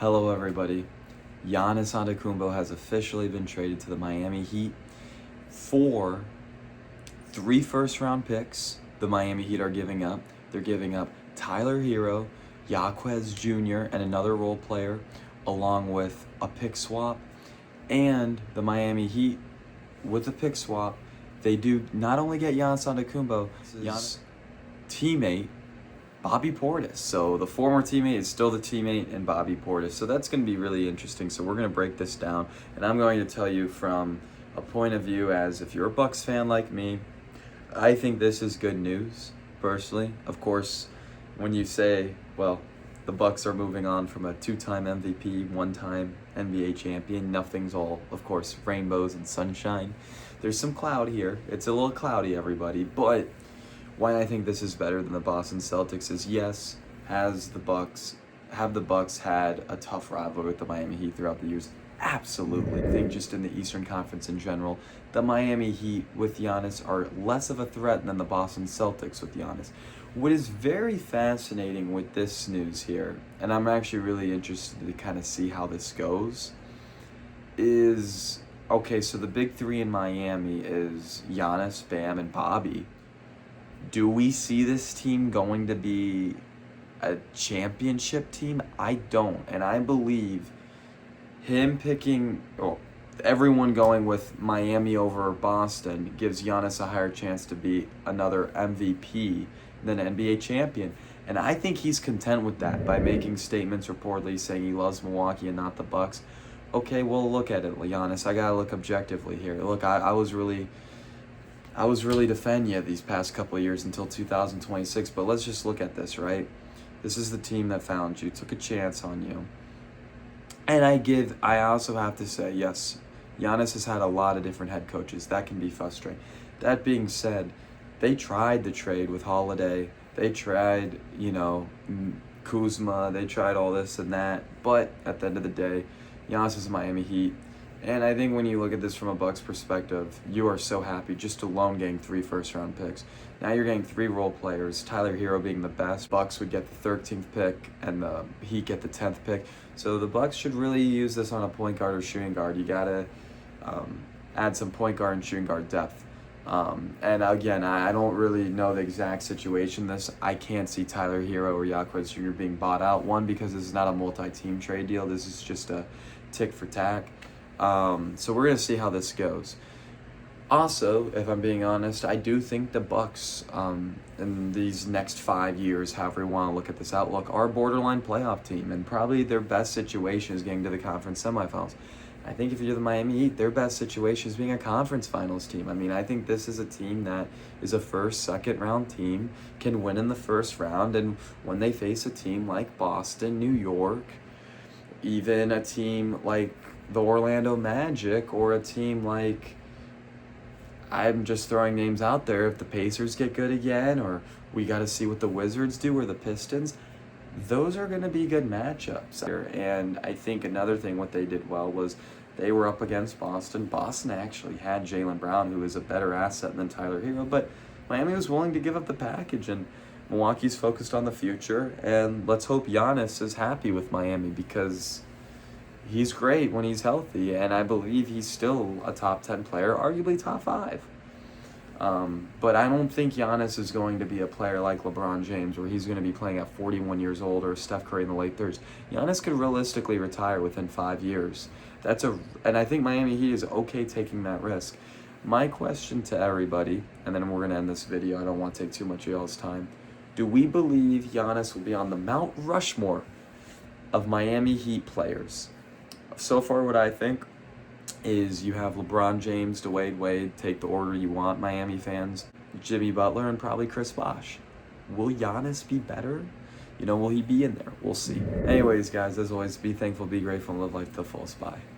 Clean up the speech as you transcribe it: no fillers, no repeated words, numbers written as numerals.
Hello, everybody. Giannis Antetokounmpo has officially been traded to the Miami Heat for 3 first-round picks. The Miami Heat are giving up. They're giving up Tyler Hero, Jaquez Jr., and another role player, along with a pick swap. And the Miami Heat, with the pick swap, they do not only get Giannis Antetokounmpo, Giannis' teammate, Bobby Portis. So the former teammate is still the teammate in Bobby Portis. So that's going to be really interesting. So we're going to break this down, and I'm going to tell you from a point of view as if you're a Bucks fan like me, I think this is good news, personally. Of course, when you say, well, the Bucks are moving on from a 2-time MVP, 1-time NBA champion, nothing's all, of course, rainbows and sunshine. There's some cloud here. It's a little cloudy, everybody, but why I think this is better than the Boston Celtics is, yes, have the Bucks had a tough rivalry with the Miami Heat throughout the years? Absolutely. I think just in the Eastern Conference in general, the Miami Heat with Giannis are less of a threat than the Boston Celtics with Giannis. What is very fascinating with this news here, and I'm actually really interested to kind of see how this goes, is, okay, so the big three in Miami is Giannis, Bam, and Bobby. Do we see this team going to be a championship team? I don't. And I believe him picking, everyone going with Miami over Boston gives Giannis a higher chance to be another MVP than an NBA champion. And I think he's content with that by making statements reportedly saying he loves Milwaukee and not the Bucks. Okay, well, look at it, Giannis. I got to look objectively here. Look, I was really defending you these past couple of years until 2026, but let's just look at this, right? This is the team that found you, took a chance on you. And I also have to say, yes, Giannis has had a lot of different head coaches. That can be frustrating. That being said, they tried the trade with Holiday. They tried, Kuzma. They tried all this and that. But at the end of the day, Giannis is Miami Heat. And I think when you look at this from a Bucks perspective, you are so happy just alone getting 3 first-round picks. Now you're getting 3 role players, Tyler Hero being the best. Bucks would get the 13th pick, and the Heat get the 10th pick. So the Bucks should really use this on a point guard or shooting guard. You got to add some point guard and shooting guard depth. And again, I don't really know the exact situation. I can't see Tyler Hero or Jaquez Jr. being bought out. One, because this is not a multi-team trade deal. This is just a tick for tack. So we're going to see how this goes. Also, if I'm being honest, I do think the Bucks, in these next 5 years, however you want to look at this outlook, are a borderline playoff team, and probably their best situation is getting to the conference semifinals. I think if you're the Miami Heat, their best situation is being a conference finals team. I mean, I think this is a team that is a first, second round team, can win in the first round, and when they face a team like Boston, New York, even a team like the Orlando Magic, or a team like, I'm just throwing names out there, if the Pacers get good again, or we got to see what the Wizards do, or the Pistons, those are going to be good matchups. And I think another thing what they did well was they were up against Boston. Boston actually had Jaylen Brown, who is a better asset than Tyler Hero, but Miami was willing to give up the package, and Milwaukee's focused on the future. And let's hope Giannis is happy with Miami, because he's great when he's healthy, and I believe he's still a top 10 player, arguably top 5. But I don't think Giannis is going to be a player like LeBron James, where he's going to be playing at 41 years old, or Steph Curry in the late 30s. Giannis could realistically retire within 5 years. And I think Miami Heat is okay taking that risk. My question to everybody, and then we're going to end this video, I don't want to take too much of y'all's time. Do we believe Giannis will be on the Mount Rushmore of Miami Heat players? So far, what I think is you have LeBron James, Dwayne Wade, take the order you want, Miami fans, Jimmy Butler, and probably Chris Bosh. Will Giannis be better? Will he be in there? We'll see. Anyways, guys, as always, be thankful, be grateful, and live life to the fullest. Bye.